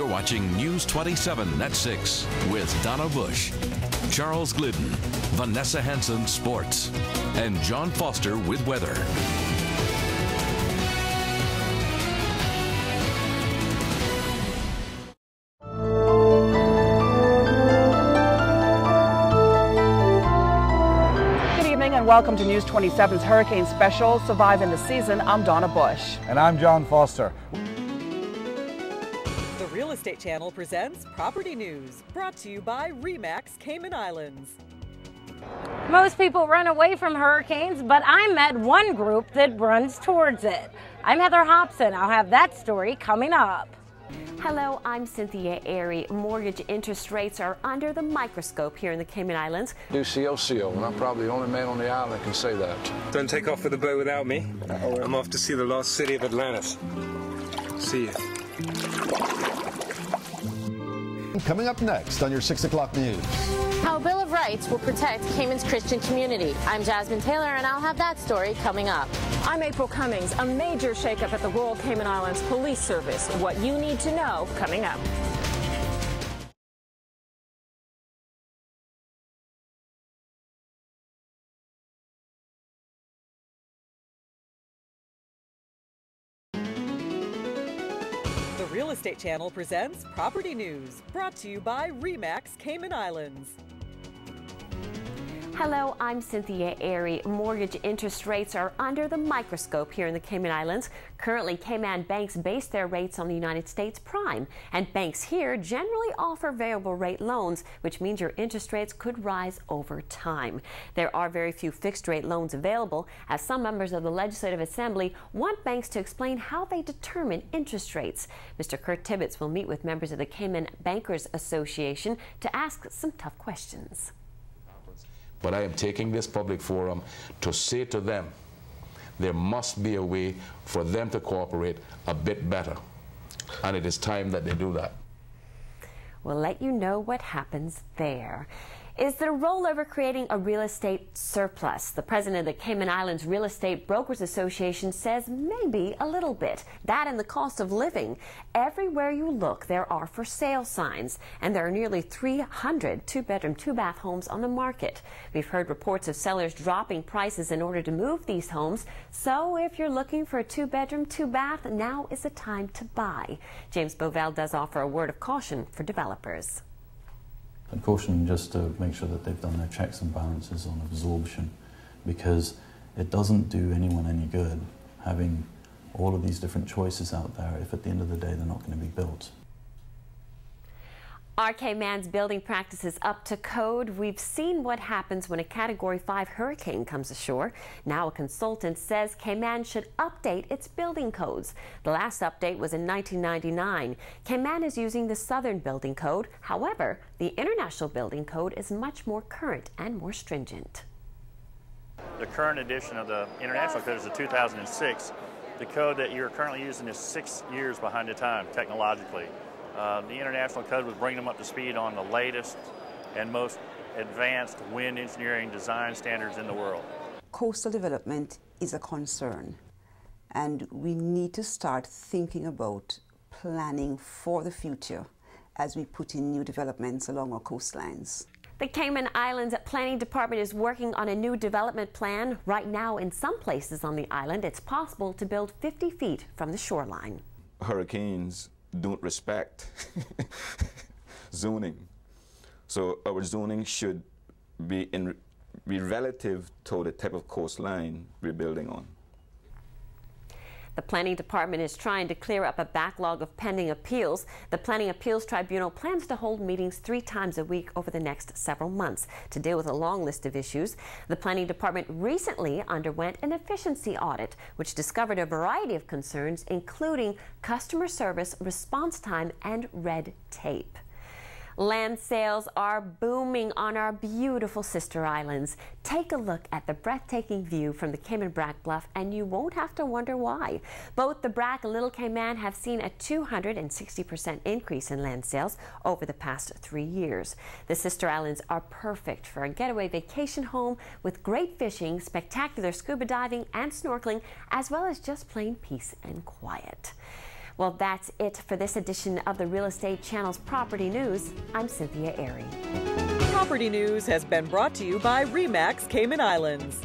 watching News 27 at 6 with Donna Bush, Charles Glidden, Vanessa Hansen Sports, and John Foster with weather. Welcome to News 27's Hurricane Special, Surviving the Season. I'm Donna Bush. And I'm John Foster. The Real Estate Channel presents Property News, brought to you by RE/MAX Cayman Islands. Most people run away from hurricanes, but I met one group that runs towards it. I'm Heather Hobson. I'll have that story coming up. Hello, I'm Cynthia Airy. Mortgage interest rates are under the microscope here in the Cayman Islands. Do CO, and I'm probably the only man on the island that can say that. Don't take off with the boat without me. I'm off to see the lost city of Atlantis. See you. Coming up next on your 6 o'clock news. How a Bill of Rights will protect Cayman's Christian community. I'm Jasmine Taylor, and I'll have that story coming up. I'm April Cummings. A major shakeup at the Royal Cayman Islands Police Service. What you need to know coming up. The Real Estate Channel presents Property News, brought to you by RE/MAX Cayman Islands. Hello, I'm Cynthia Airy. Mortgage interest rates are under the microscope here in the Cayman Islands. Currently, Cayman banks base their rates on the United States prime, and banks here generally offer variable rate loans, which means your interest rates could rise over time. There are very few fixed rate loans available, as some members of the Legislative Assembly want banks to explain how they determine interest rates. Mr. Kurt Tibbetts will meet with members of the Cayman Bankers Association to ask some tough questions. But I am taking this public forum to say to them, there must be a way for them to cooperate a bit better. And it is time that they do that. We'll let you know what happens there. Is the rollover creating a real estate surplus? The president of the Cayman Islands Real Estate Brokers Association says maybe a little bit. That and the cost of living. Everywhere you look, there are for sale signs, and there are nearly 300 two-bedroom, two-bath homes on the market. We've heard reports of sellers dropping prices in order to move these homes. So if you're looking for a two-bedroom, two-bath, now is the time to buy. James Bovell does offer a word of caution for developers. A caution just to make sure that they've done their checks and balances on absorption, because it doesn't do anyone any good having all of these different choices out there if at the end of the day they're not going to be built. Are Cayman's building practices up to code? We've seen what happens when a Category 5 hurricane comes ashore. Now a consultant says Cayman should update its building codes. The last update was in 1999. Cayman is using the Southern Building Code. However, the International Building Code is much more current and more stringent. The current edition of the International Code is the 2006. The code that you're currently using is 6 years behind the time technologically. The International Code was bringing them up to speed on the latest and most advanced wind engineering design standards in the world. Coastal development is a concern, and we need to start thinking about planning for the future as we put in new developments along our coastlines. The Cayman Islands Planning Department is working on a new development plan. Right now, in some places on the island, it's possible to build 50 feet from the shoreline. Hurricanes don't respect zoning. So our zoning should be relative to the type of coastline we're building on. The Planning Department is trying to clear up a backlog of pending appeals. The Planning Appeals Tribunal plans to hold meetings 3 times a week over the next several months to deal with a long list of issues. The Planning Department recently underwent an efficiency audit, which discovered a variety of concerns, including customer service, response time, and red tape. Land sales are booming on our beautiful sister islands. Take a look at the breathtaking view from the Cayman Brac Bluff and you won't have to wonder why. Both the Brac and Little Cayman have seen a 260% increase in land sales over the past 3 years. The sister islands are perfect for a getaway vacation home with great fishing, spectacular scuba diving and snorkeling, as well as just plain peace and quiet. Well, that's it for this edition of the Real Estate Channel's Property News. I'm Cynthia Airy. Property News has been brought to you by RE/MAX Cayman Islands.